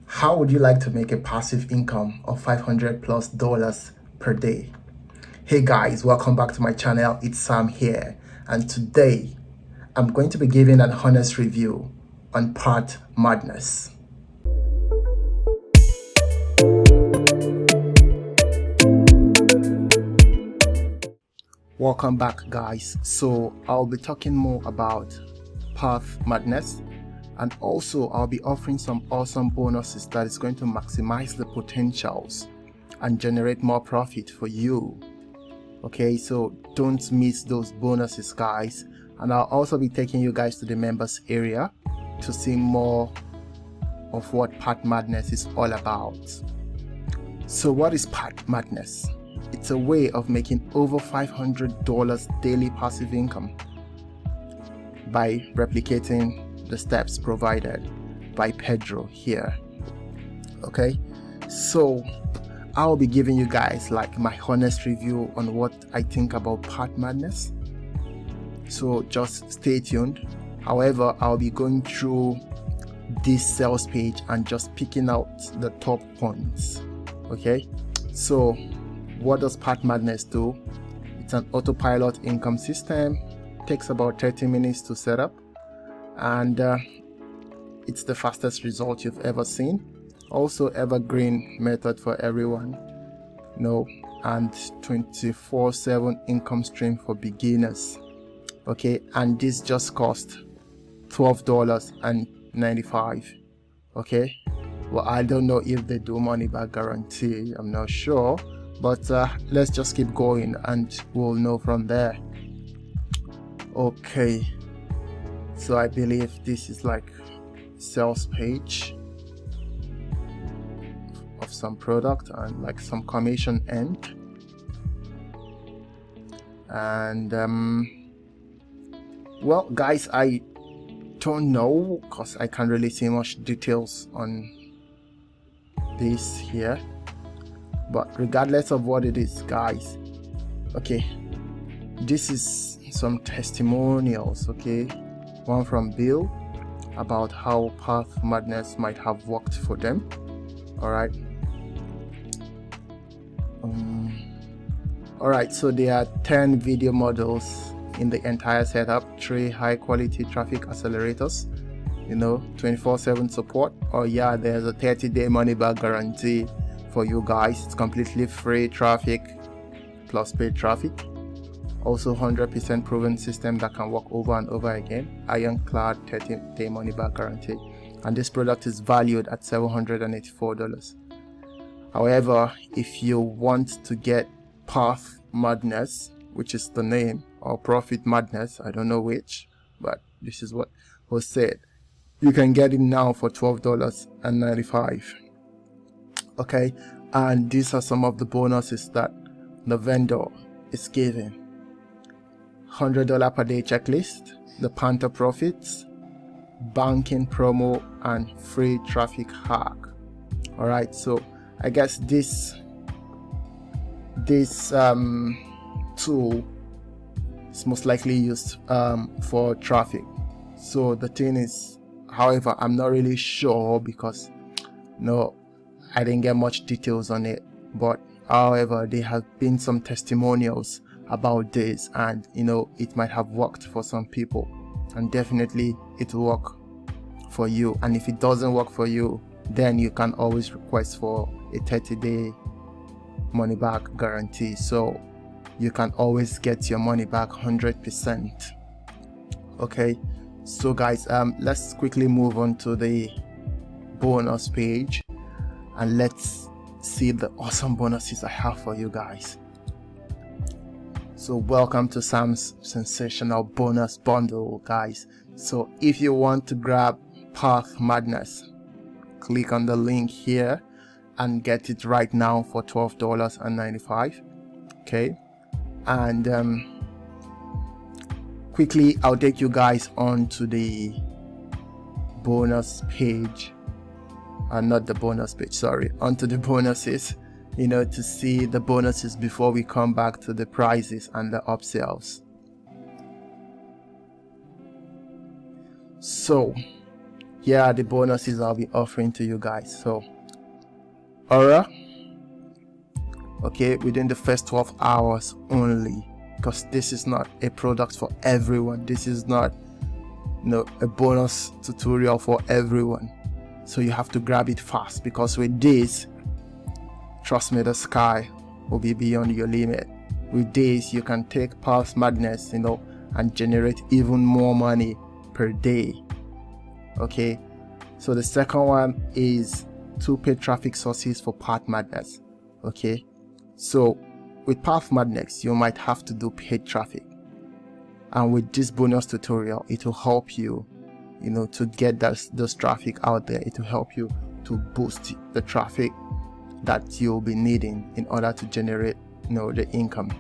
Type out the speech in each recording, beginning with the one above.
How would you like to make a passive income of $500+ per day? Hey guys, welcome back to my channel. It's Sam here, and today I'm going to be giving an honest review on Pathmadness. Welcome back guys. So I'll be talking more about Pathmadness, and also I'll be offering some awesome bonuses that is going to maximize the potentials and generate more profit for you. Okay, so don't miss those bonuses guys, and I'll also be taking you guys to the members area to see more of what Pathmadness is all about. So what is Pathmadness? It's a way of making over $500 daily passive income by replicating the steps provided by Pedro here. Okay, so I'll be giving you guys like my honest review on what I think about Pathmadness, so just stay tuned. However, I'll be going through this sales page and just picking out the top points. Okay, so what does Pathmadness do? It's an autopilot income system. Takes about 30 minutes to set up, and it's the fastest result you've ever seen. Also evergreen method for everyone, and 24/7 income stream for beginners. Okay, and this just cost $12.95. okay, well, I don't know if they do money back guarantee, I'm not sure, but let's just keep going and we'll know from there. Okay, so I believe this is like sales page of some product and like some commission end, and well guys, I don't know because I can't really see much details on this here, but regardless of what it is guys, okay, this is some testimonials. Okay, one from Bill about how Pathmadness might have worked for them. All right, so there are 10 video models in the entire setup, 3 high quality traffic accelerators, 24/7 support. Yeah, there's a 30-day money back guarantee for you guys. It's completely free traffic plus paid traffic. Also 100% proven system that can work over and over again. Ironclad 30-day money back guarantee, and this product is valued at $784. However, if you want to get Pathmadness, which is the name, or Profit Madness, I don't know which, but this is what was said, you can get it now for $12.95. okay, and these are some of the bonuses that the vendor is giving. $100 per day checklist, the Panther profits, banking promo, and free traffic hack. All right, so I guess this tool is most likely used for traffic. So the thing is, however, I'm not really sure because I didn't get much details on it, but however, there have been some testimonials about this, and it might have worked for some people, and definitely it will work for you. And if it doesn't work for you, then you can always request for a 30-day money back guarantee, so you can always get your money back 100%. okay, so guys, let's quickly move on to the bonus page and let's see the awesome bonuses I have for you guys. So welcome to Sam's sensational bonus bundle guys. So if you want to grab Pathmadness, click on the link here and get it right now for $12.95. okay, and quickly I'll take you guys on to the bonus page, not the bonus page, sorry, onto the bonuses, to see the bonuses before we come back to the prices and the upsells. So here are the bonuses I'll be offering to you guys. So aura, okay, within the first 12 hours only, because this is not a product for everyone. This is not a bonus tutorial for everyone, so you have to grab it fast, because with this, trust me, the sky will be beyond your limit. With this, you can take Pathmadness, and generate even more money per day. Okay, so the second one is 2 paid traffic sources for Pathmadness. Okay, so with Pathmadness, you might have to do paid traffic, and with this bonus tutorial, it will help you, to get those traffic out there. It will help you to boost the traffic that you'll be needing in order to generate, the income.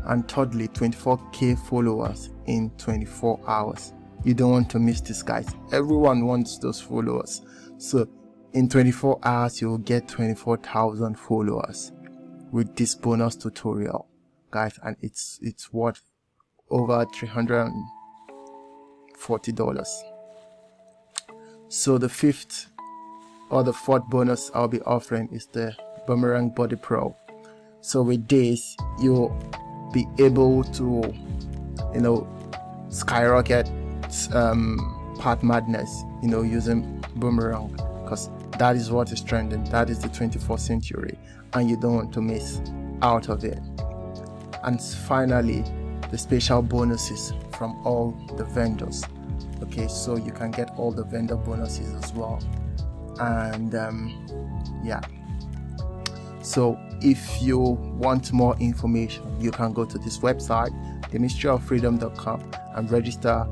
And thirdly, 24k followers in 24 hours. You don't want to miss this, guys. Everyone wants those followers. So in 24 hours, you will get 24,000 followers with this bonus tutorial, guys, and it's worth over $340. So the fifth or the fourth bonus I'll be offering is the Boomerang Body Pro. So with this, you'll be able to skyrocket Pathmadness using Boomerang, because that is what is trending. That is the 21st century, and you don't want to miss out of it. And finally, the special bonuses from all the vendors. Okay, so you can get all the vendor bonuses as well. And yeah, so if you want more information, you can go to this website, themysteryoffreedom.com, and register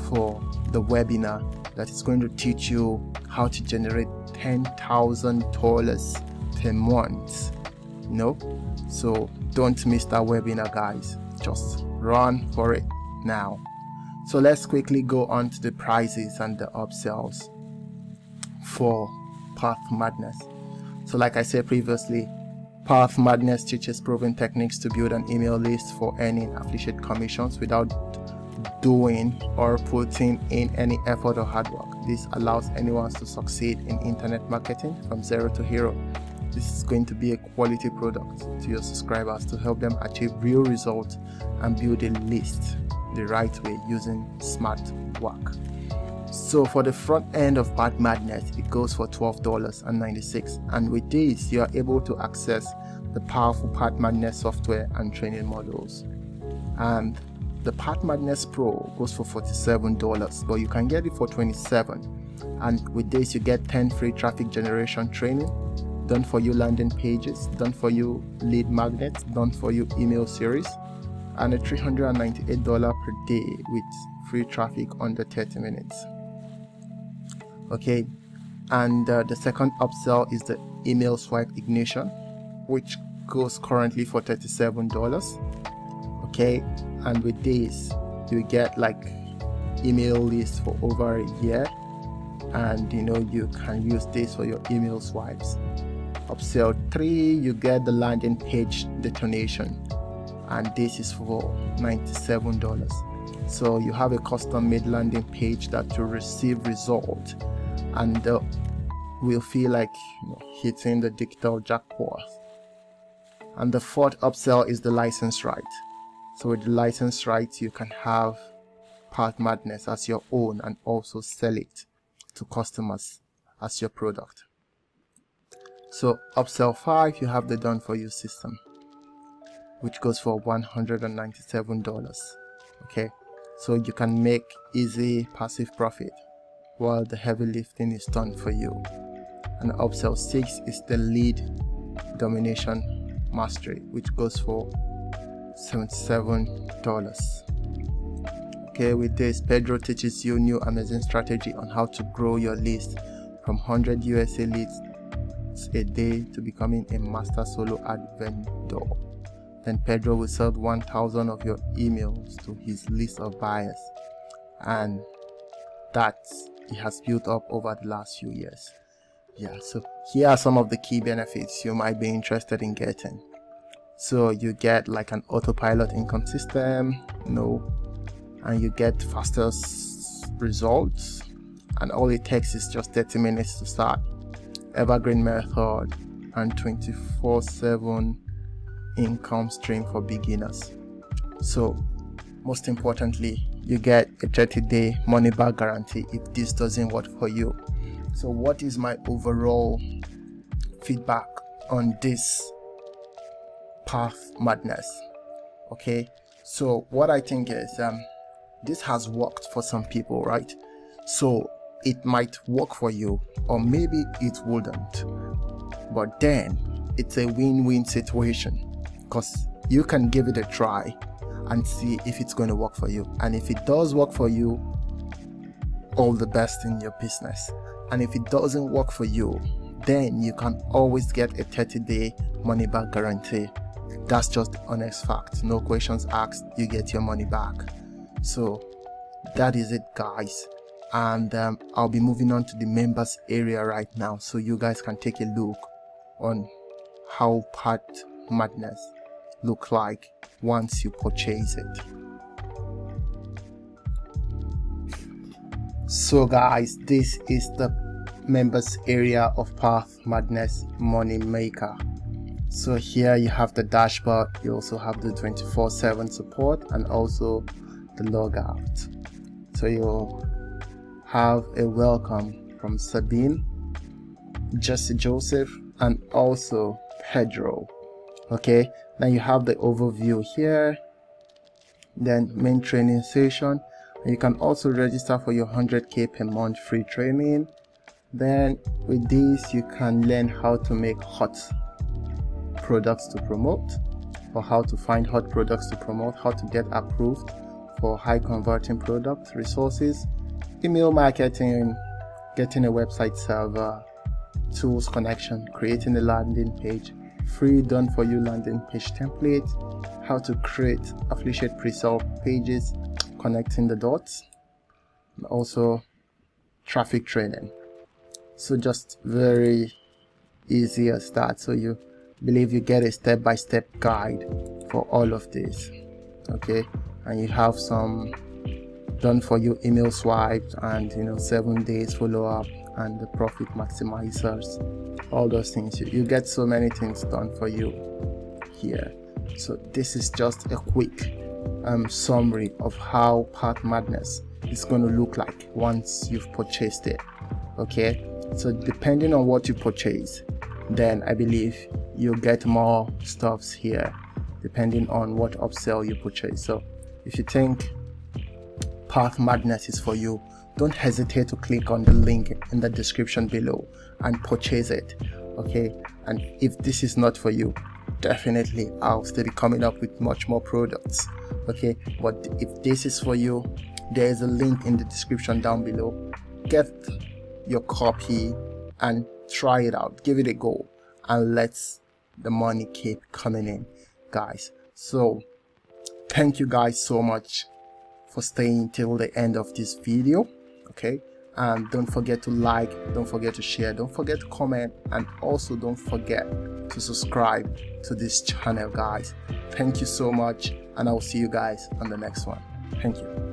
for the webinar that is going to teach you how to generate $10,000 per month. So don't miss that webinar, guys. Just run for it now. So let's quickly go on to the prices and the upsells for Pathmadness. So like I said previously, Pathmadness teaches proven techniques to build an email list for earning affiliate commissions without doing or putting in any effort or hard work. This allows anyone to succeed in internet marketing from zero to hero. This is going to be a quality product to your subscribers to help them achieve real results and build a list the right way using smart work. So for the front end of Pathmadness, it goes for $12.96, and with this you are able to access the powerful Pathmadness software and training modules. And the Pathmadness Pro goes for $47, but you can get it for $27. And with this you get 10 free traffic generation training, done for you landing pages, done for you lead magnets, done for you email series, and a $398 per day with free traffic under 30 minutes. Okay, and the second upsell is the email swipe ignition, which goes currently for $37. Okay, and with this you get like email list for over a year, and you can use this for your email swipes. Upsell 3, you get the landing page detonation, and this is for $97. So you have a custom made landing page that will receive result and will feel like hitting the digital jackpot. And the fourth upsell is the license right. So with the license right, you can have Pathmadness as your own and also sell it to customers as your product. So upsell 5, you have the done for you system, which goes for $197. Okay, so you can make easy passive profit while the heavy lifting is done for you. And upsell 6 is the lead domination mastery, which goes for $77. Okay, with this, Pedro teaches you new amazing strategy on how to grow your list from 100 USA leads a day to becoming a master solo ad vendor. Then Pedro will sell 1,000 of your emails to his list of buyers, and that he has built up over the last few years. Yeah, so here are some of the key benefits you might be interested in getting. So you get like an autopilot income system, and you get faster results, and all it takes is just 30 minutes to start. Evergreen method and 24/7 income stream for beginners. So most importantly, you get a 30-day money back guarantee if this doesn't work for you. So what is my overall feedback on this Pathmadness? Okay, so what I think is this has worked for some people, right? So it might work for you, or maybe it wouldn't, but then it's a win-win situation, because you can give it a try and see if it's going to work for you. And if it does work for you, all the best in your business. And if it doesn't work for you, then you can always get a 30-day money back guarantee. That's just the honest fact. No questions asked, you get your money back. So that is it, guys. And I'll be moving on to the members area right now, so you guys can take a look on how Pathmadness look like once you purchase it. So guys, this is the members area of Pathmadness Money Maker. So here you have the dashboard, you also have the 24/7 support and also the logout. So you'll have a welcome from Sabine, Jesse Joseph, and also Pedro. Okay, now you have the overview here, then main training session. You can also register for your 100k per month free training. Then with this you can learn how to make hot products to promote, or how to find hot products to promote, how to get approved for high converting product resources, email marketing, getting a website server, tools connection, creating a landing page, free done for you landing page template, how to create affiliate pre-sale pages, connecting the dots, and also traffic training. So just very easy as that. So you believe you get a step-by-step guide for all of this. Okay, and you have some done for you email swipes, and 7 days follow-up, and the profit maximizers, all those things. You get so many things done for you here. So this is just a quick summary of how Pathmadness is going to look like once you've purchased it. Okay, so depending on what you purchase, then I believe you'll get more stuffs here depending on what upsell you purchase. So if you think Pathmadness is for you, don't hesitate to click on the link in the description below and purchase it. Okay, and if this is not for you, definitely I'll still be coming up with much more products. Okay, but if this is for you, there is a link in the description down below. Get your copy and try it out, give it a go, and let's the money keep coming in, guys. So thank you guys so much for staying till the end of this video. Okay, and don't forget to like, don't forget to share, don't forget to comment, and also don't forget to subscribe to this channel, guys. Thank you so much, and I will see you guys on the next one. Thank you.